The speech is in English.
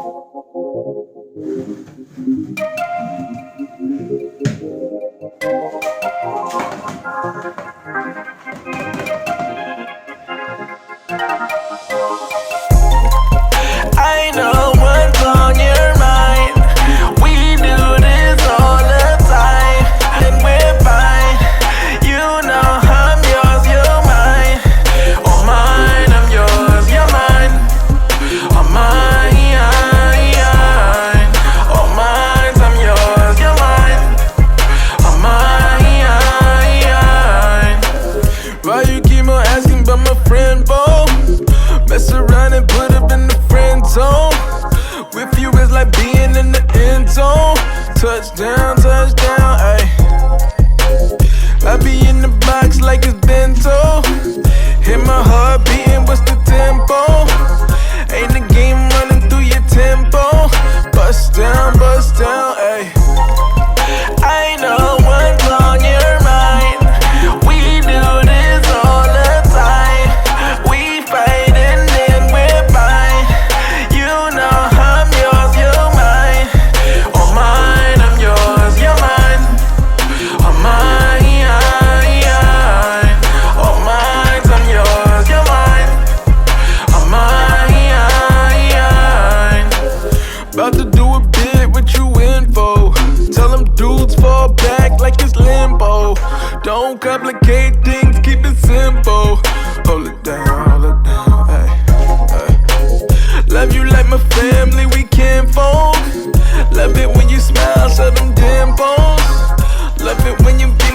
I know what's on your mind. We do this all the time, and we're fine. You know I'm yours, you're mine. Oh mine, I'm yours, you're mine. Oh mine, oh mine, I'm yours, you're mine. Oh mine. Why you keep on asking about my friend, Bo? Mess around and put up in the friend zone. With you it's like being in the end zone. Touchdown, touchdown, ayy. I be in the box like it's bento. Hit my heart beating, what's the tempo? Ain't the game running through your tempo. Bust down, ayy. I know what's on your mind. We do this all the time. We fight and then we're fine. You know I'm yours, you're mine. Oh mine, I'm yours, you're mine. Oh mine, oh mine, I'm yours, you're mine. Oh mine. About to do a bit, what you in for? Tell them dudes fall back like it's limbo. Don't complicate things, keep it simple. Hold it down, ay, ay. Love you like my family, we kinfolk. Love it when you smile, show them dimples. Love it when you be